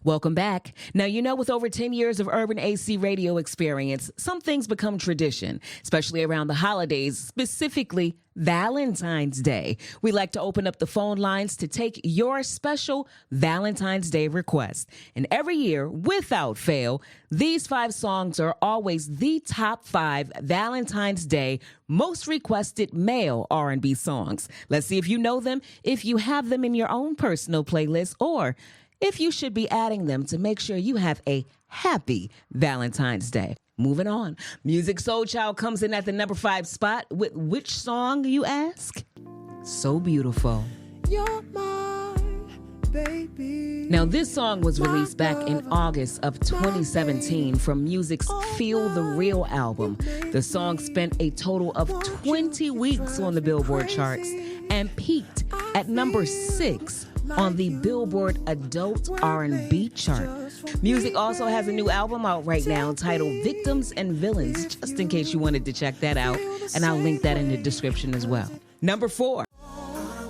Welcome back. Now, you know, with over 10 years of urban AC radio experience, some things become tradition, especially around the holidays, specifically Valentine's Day. We like to open up the phone lines to take your special Valentine's Day request. And every year, without fail, these 5 songs are always the top 5 Valentine's Day most requested male R&B songs. Let's see if you know them, if you have them in your own personal playlist, or if you should be adding them to make sure you have a happy Valentine's Day. Moving on. Music Soul Child comes in at the number 5 spot with which song, you ask? So Beautiful. You're my baby. Now, this song was released back in August of 2017 from Music's Feel the Real album. The song spent a total of 20 weeks on the Billboard charts and peaked at number 6 on the Billboard Adult R&B chart. Music also has a new album out right now titled Victims and Villains, just in case you wanted to check that out, and I'll link that in the description as well. Number 4.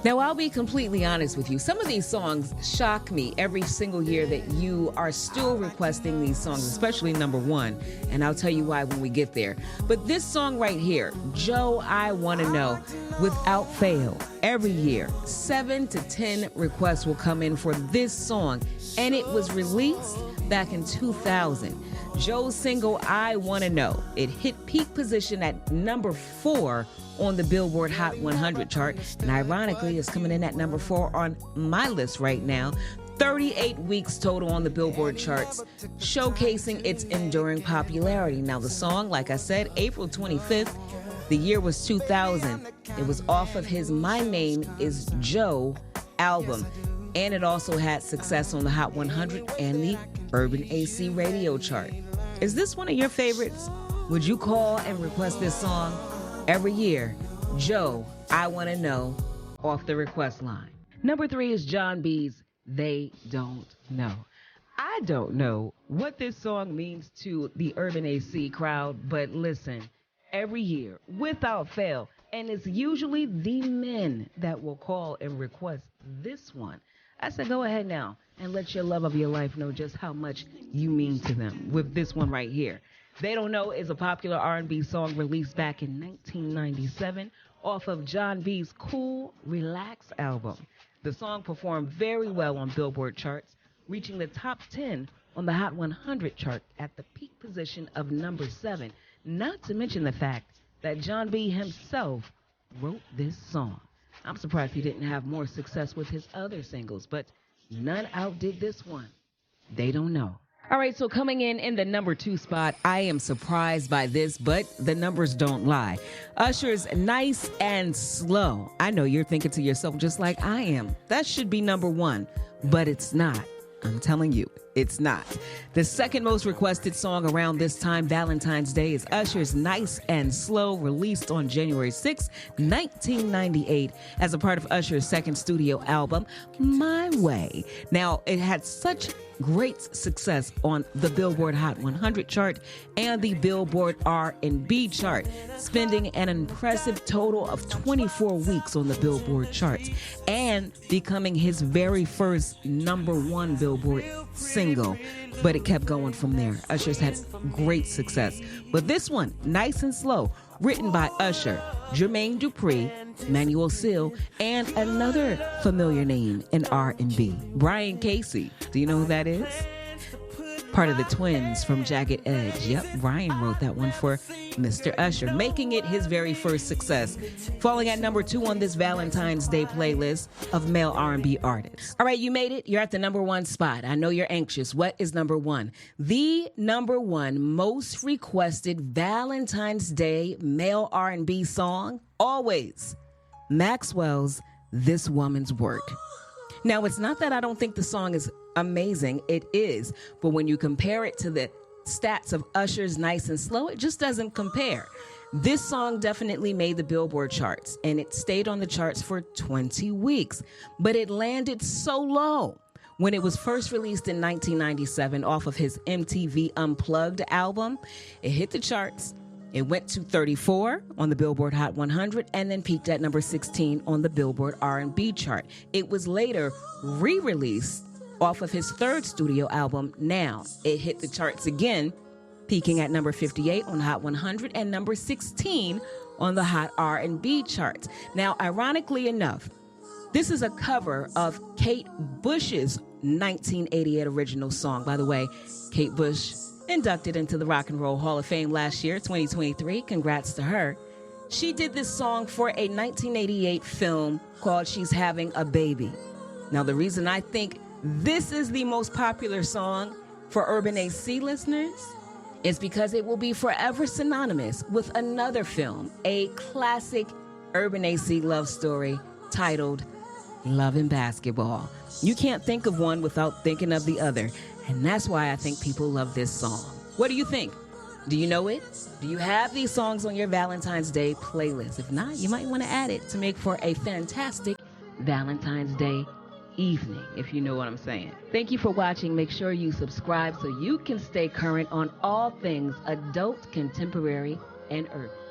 Now, I'll be completely honest with you. Some of these songs shock me every single year that you are still requesting these songs, especially number 1. And I'll tell you why when we get there. But this song right here, Joe, I Want to Know, without fail, every year, 7 to 10 requests will come in for this song. And it was released back in 2000. Joe's single, I Want to Know. It hit peak position at number 4 on the Billboard Hot 100 chart, and ironically, it's coming in at number 4 on my list right now. 38 weeks total on the Billboard charts, showcasing its enduring popularity. Now, the song, like I said, April 25th, the year was 2000. It was off of his My Name is Joe album, and it also had success on the Hot 100 and the Urban AC radio chart. Is this one of your favorites? Would you call and request this song? Every year, Joe, I Want to Know, off the request line. Number 3 is John B's They Don't Know. I don't know what this song means to the Urban AC crowd, but listen, every year, without fail, and it's usually the men that will call and request this one. I said, go ahead now and let your love of your life know just how much you mean to them with this one right here. They Don't Know is a popular R&B song released back in 1997 off of John B's Cool Relax album. The song performed very well on Billboard charts, reaching the top 10 on the Hot 100 chart at the peak position of number 7, not to mention the fact that John B himself wrote this song. I'm surprised he didn't have more success with his other singles, but none outdid this one. They Don't Know. All right, so coming in the number 2 spot, I am surprised by this, but the numbers don't lie. Usher's Nice and Slow. I know you're thinking to yourself just like I am. That should be number 1, but it's not. I'm telling you, it's not. The second most requested song around this time, Valentine's Day, is Usher's Nice and Slow, released on January 6, 1998, as a part of Usher's second studio album, My Way. Now, it had such great success on the Billboard Hot 100 chart and the Billboard R&B chart, spending an impressive total of 24 weeks on the Billboard charts and becoming his very first number 1 Billboard single. But it kept going from there. Usher's had great success. But this one, Nice and Slow, written by Usher, Jermaine Dupri, Manuel Seal, and another familiar name in R&B, Brian Casey. Do you know who that is? Part of the Twins from Jagged Edge. Yep, Brian wrote that one for Mr. Usher, making it his very first success, falling at number 2 on this Valentine's Day playlist of male R&B artists. All right, you made it. You're at the number 1 spot. I know you're anxious. What is number 1? The number 1 most requested Valentine's Day male R&B song, always, Maxwell's This Woman's Work. Now, it's not that I don't think the song is amazing. It is. But when you compare it to the stats of Usher's Nice and Slow, it just doesn't compare. This song definitely made the Billboard charts, and it stayed on the charts for 20 weeks. But it landed so low. When it was first released in 1997 off of his MTV Unplugged album, it hit the charts. It went to 34 on the Billboard Hot 100 and then peaked at number 16 on the Billboard R&B chart. It was later re-released off of his third studio album, Now. It hit the charts again, peaking at number 58 on Hot 100 and number 16 on the Hot R&B charts. Now, ironically enough, this is a cover of Kate Bush's 1988 original song. By the way, Kate Bush inducted into the Rock and Roll Hall of Fame last year, 2023. Congrats to her. She did this song for a 1988 film called She's Having a Baby. Now, the reason I think this is the most popular song for Urban AC listeners is because it will be forever synonymous with another film, a classic Urban AC love story titled Love and Basketball. You can't think of one without thinking of the other, and that's why I think people love this song. What do you think? Do you know it? Do you have these songs on your Valentine's Day playlist? If not, you might want to add it to make for a fantastic Valentine's Day evening, if you know what I'm saying. Thank you for watching. Make sure you subscribe so you can stay current on all things adult, contemporary, and urban.